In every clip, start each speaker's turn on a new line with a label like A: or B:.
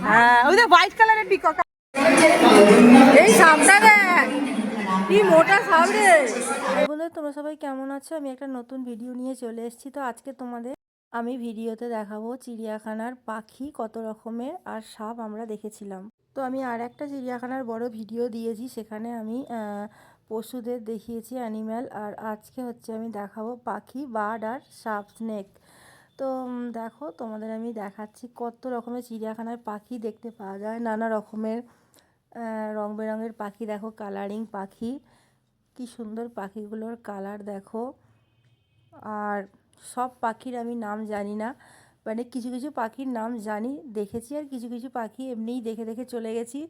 A: হ্যাঁ, ওই যে হোয়াইট কালারের পিকক। এই সাপটা দেখ, কি মোটা সাপ রে। বন্ধুরা, তোমরা সবাই কেমন আছো? আমি একটা নতুন ভিডিও নিয়ে চলে এসেছি। তো আজকে তোমাদের আমি ভিডিওতে দেখাবো চিড়িয়াখানার পাখি কত রকমের আর সাপ আমরা দেখেছিলাম। তো আমি আর একটা চিড়িয়াখানার বড় ভিডিও দিয়েছি, সেখানে আমি পশুদের দেখিয়েছি, অ্যানিম্যাল। আর আজকে হচ্ছে আমি দেখাবো পাখি, বার্ড আর সাপ, স্নেক। তো দেখো, তোমাদের আমি দেখাচ্ছি কত রকমের চিড়িয়াখানায় পাখি দেখতে পাওয়া যায়, নানা রকমের রং বেরঙের পাখি। দেখো, কালারিং পাখি, কি সুন্দর পাখিগুলোর কালার দেখো। আর সব পাখির আমি নাম জানি না, মানে কিছু কিছু পাখির নাম জানি, দেখেছি, আর কিছু কিছু পাখি এমনিই দেখে দেখে চলে গেছি।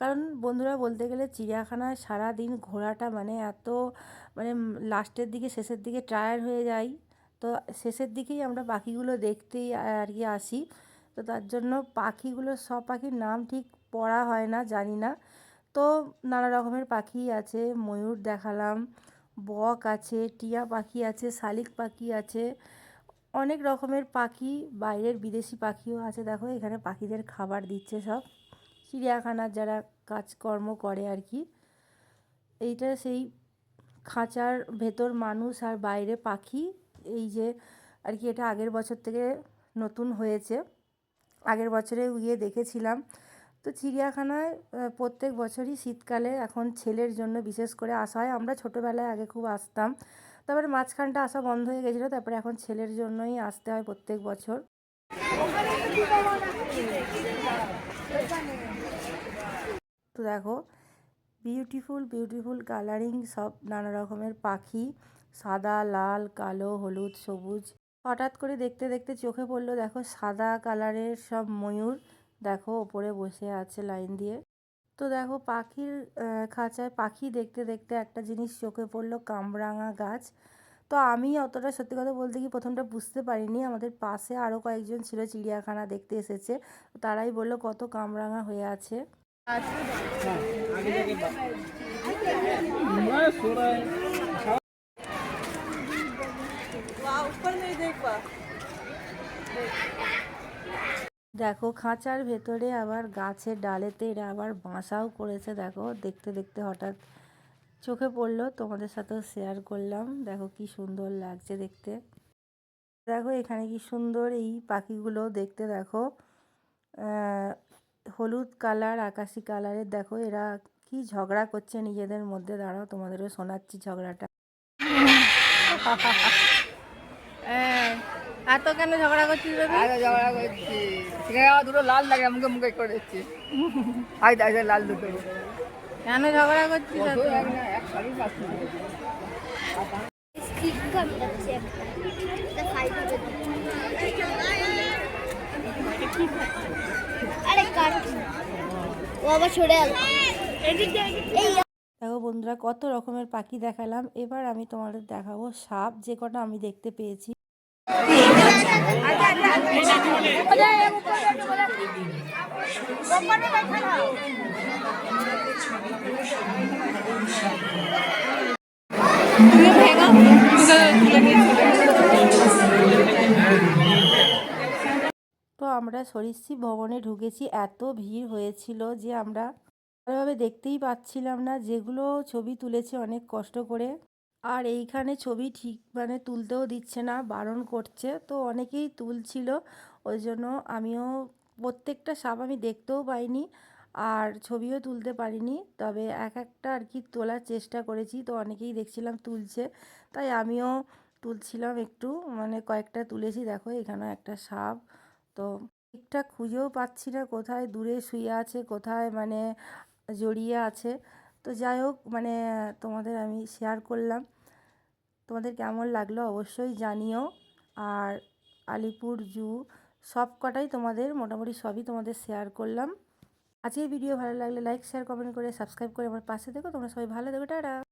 A: কারণ বন্ধুরা, বলতে গেলে চিড়িয়াখানায় সারা দিন ঘোরাটা মানে এত, মানে লাস্টের দিকে, শেষের দিকে টায়ার্ড হয়ে যাই। তো শেষের দিকেই আমরা পাখিগুলো দেখতেই আর কি আসি। তো তার জন্য পাখিগুলো, সব পাখির নাম ঠিক পড়া হয় না, জানি না। তো নানা রকমের পাখি আছে, ময়ূর দেখালাম, বক আছে, টিয়া পাখি আছে, শালিক পাখি আছে, অনেক রকমের পাখি, বাইরের বিদেশি পাখিও আছে। দেখো, এখানে পাখিদের খাবার দিচ্ছে সব চিড়িয়াখানার যারা কাজকর্ম করে আর কি। এইটা সেই খাঁচার ভেতর মানুষ আর বাইরে পাখি। এই যে আর কি, এটা আগের বছর থেকে নতুন হয়েছে, আগের বছরে গিয়ে দেখেছিলাম। তো চিড়িয়াখানায় প্রত্যেক বছরই শীতকালে এখন ছেলের জন্য বিশেষ করে আসা হয়। আমরা ছোটোবেলায় আগে খুব আসতাম, তারপরে মাঝখানটা আসা বন্ধ হয়ে গেছিলো, তারপরে এখন ছেলের জন্যই আসতে হয় প্রত্যেক বছর। তো দেখো, বিউটিফুল বিউটিফুল কালারিং সব নানা রকমের পাখি, সাদা, লাল, কালো, হলুদ, সবুজ। হঠাৎ করে দেখতে দেখতে চোখে পড়লো, দেখো সাদা কালারের সব ময়ূর, দেখো ওপরে বসে আছে লাইন দিয়ে। তো দেখো, পাখির খাঁচায় পাখি দেখতে দেখতে একটা জিনিস চোখে পড়লো, কামরাঙা গাছ। তো আমি অতটা, সত্যি কথা বলতে কি, প্রথমটা বুঝতে পারিনি। আমাদের পাশে আরও কয়েকজন ছিল, চিড়িয়াখানা দেখতে এসেছে, তারাই বললো কত কামরাঙা হয়ে আছে। দেখো, খাঁচার ভেতরে আবার গাছের ডালেতে এরা আবার বাসাও করেছে। দেখো, দেখতে দেখতে হঠাৎ চোখে পড়লো, তোমাদের সাথেও শেয়ার করলাম। দেখো কি সুন্দর লাগছে দেখতে। দেখো এখানে কি সুন্দর এই পাখিগুলো দেখতে। দেখো হলুদ কালার, আকাশি কালারের। দেখো এরা কি ঝগড়া করছে নিজেদের মধ্যে। দাঁড়াও, তোমাদেরও শোনাচ্ছি ঝগড়াটা। এত কেন ঝগড়া করছিস?
B: ঝগড়া করছি, দুটো লাল লাগে মুখে মুখে করে দিচ্ছি। লাল দুটো
A: কেন ঝগড়া করছিস? দেখো বন্ধুরা, কত রকমের পাখি দেখালাম। এবার আমি তোমাদের দেখাবো সাপ, যে কটা আমি দেখতে পেয়েছি। তো আমরা সরীসৃপ ভবনে ঢুকেছি, এত ভিড় হয়েছিল যে আমরা ভালোভাবে দেখতেই পাচ্ছিলাম না। যেগুলো ছবি তুলেছে অনেক কষ্ট করে, আর এইখানে ছবি ঠিক মানে তুলতেও দিচ্ছে না, বারণ করছে। তো অনেকেই তুলছিল, ওই জন্য আমিও প্রত্যেকটা সাপ আমি দেখতেও পাইনি আর ছবিও তুলতে পারিনি। তবে এক একটা আর কি তোলার চেষ্টা করেছি, তো অনেকেই দেখছিলাম তুলছে, তাই আমিও তুলছিলাম একটু, মানে কয়েকটা তুলেছি। দেখো এখানে একটা সাপ, তো ঠিকঠাক খুঁজেও পাচ্ছি না কোথায় দূরে শুয়ে আছে, কোথায় মানে জড়িয়ে আছে। তো যাই হোক, মানে তোমাদের আমি শেয়ার করলাম। তোমাদের কেমন লাগলো অবশ্যই জানিও। আর আলিপুর জু সব কটাই তোমাদের, মোটামুটি সবই তোমাদের শেয়ার করলাম। আজকের ভিডিও ভালো লাগলে লাইক, শেয়ার, কমেন্ট করে সাবস্ক্রাইব করে আমার পাশে দেখো। তোমরা সবাই ভালো থেকো, টাটা।